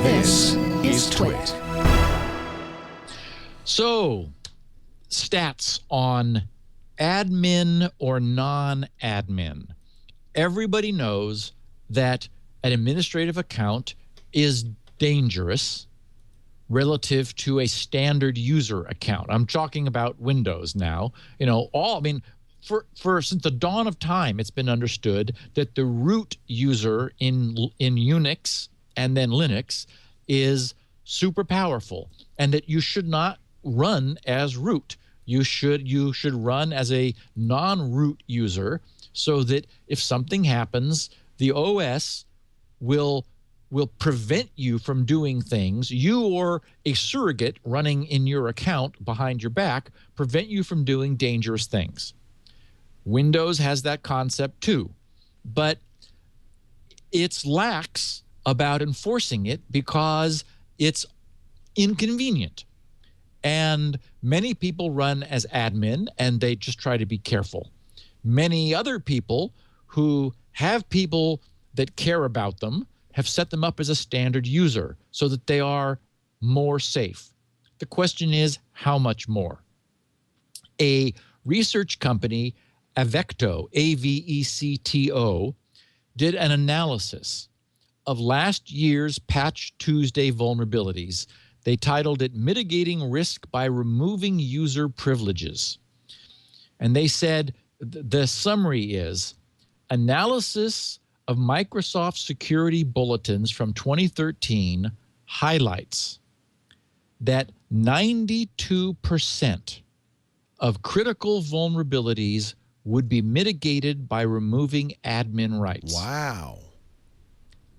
This is Twit. So, stats on admin or non-admin. Everybody knows that an administrative account is dangerous relative to a standard user account. I'm talking about Windows now. Since the dawn of time, it's been understood that the root user in Unix and then Linux is super powerful, and that you should not run as root. You should run as a non-root user, so that if something happens, the OS will prevent you from doing things. You or a surrogate running in your account behind your back prevent you from doing dangerous things. Windows has that concept too, but it's lax about enforcing it because it's inconvenient. And many people run as admin and they just try to be careful. Many other people who have people that care about them have set them up as a standard user so that they are more safe. The question is, how much more? A research company, Avecto, A-V-E-C-T-O, did an analysis of last year's Patch Tuesday vulnerabilities. They titled it Mitigating Risk by Removing User Privileges. And they said the summary is analysis of Microsoft security bulletins from 2013 highlights that 92% of critical vulnerabilities would be mitigated by removing admin rights. Wow.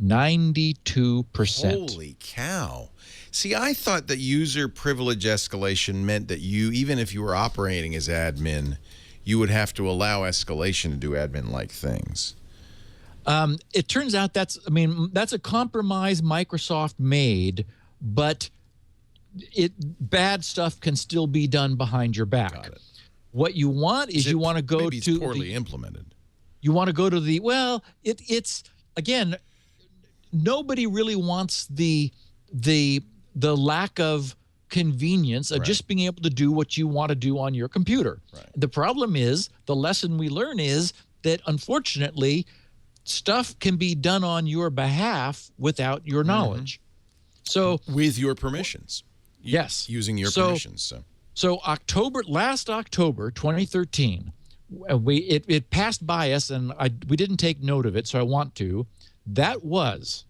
92%. Holy cow. See, I thought that user privilege escalation meant that you, even if you were operating as admin, you would have to allow escalation to do admin-like things. It turns out that's a compromise Microsoft made, but bad stuff can still be done behind your back. Got it. What you want is you want to go maybe to it's poorly implemented. You want to go to the, well, it's again, nobody really wants the lack of convenience of just being able to do what you want to do on your computer. Right. The problem is, the lesson we learn is that unfortunately, stuff can be done on your behalf without your knowledge. So with your permissions. Yes. Using your permissions. So last October 2013, it passed by us, and we didn't take note of it, so I want to. That was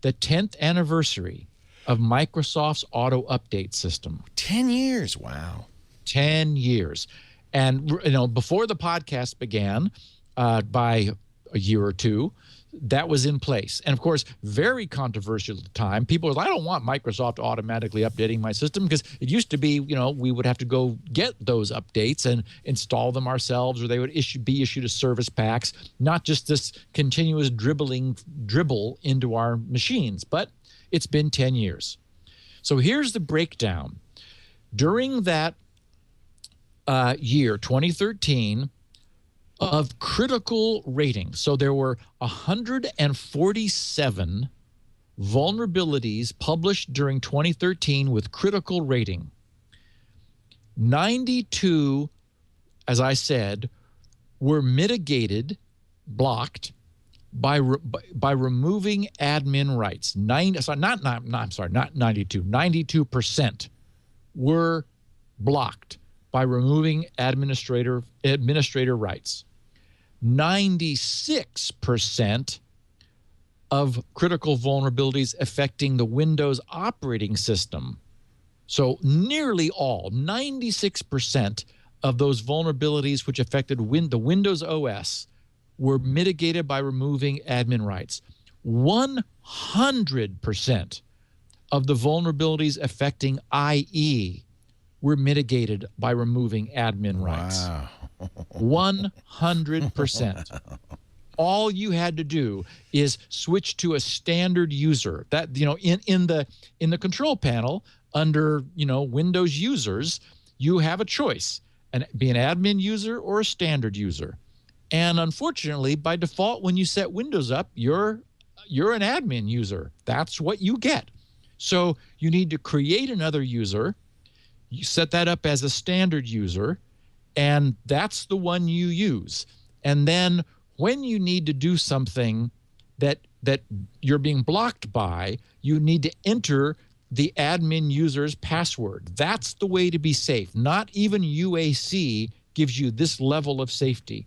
the 10th anniversary of Microsoft's auto update system. 10 years, wow. 10 years. And before the podcast began, by a year or two, that was in place. And of course, very controversial at the time. People were like, I don't want Microsoft automatically updating my system, because it used to be, we would have to go get those updates and install them ourselves, or they would be issued as service packs, not just this continuous dribble into our machines. But it's been 10 years. So here's the breakdown. During that year, 2013, of critical ratings. So there were 147 vulnerabilities published during 2013 with critical rating. 92, as I said, were mitigated, blocked, by removing admin rights. 92% were blocked by removing administrator rights. 96% of critical vulnerabilities affecting the Windows operating system. So nearly all, 96% of those vulnerabilities which affected the Windows OS were mitigated by removing admin rights. 100% of the vulnerabilities affecting IE were mitigated by removing admin rights. Wow. 100%. All you had to do is switch to a standard user. That, in the control panel under, Windows users, you have a choice, and be an admin user or a standard user. And unfortunately, by default, when you set Windows up, you're an admin user. That's what you get. So you need to create another user. You set that up as a standard user, and that's the one you use. And then when you need to do something that you're being blocked by, you need to enter the admin user's password. That's the way to be safe. Not even UAC gives you this level of safety.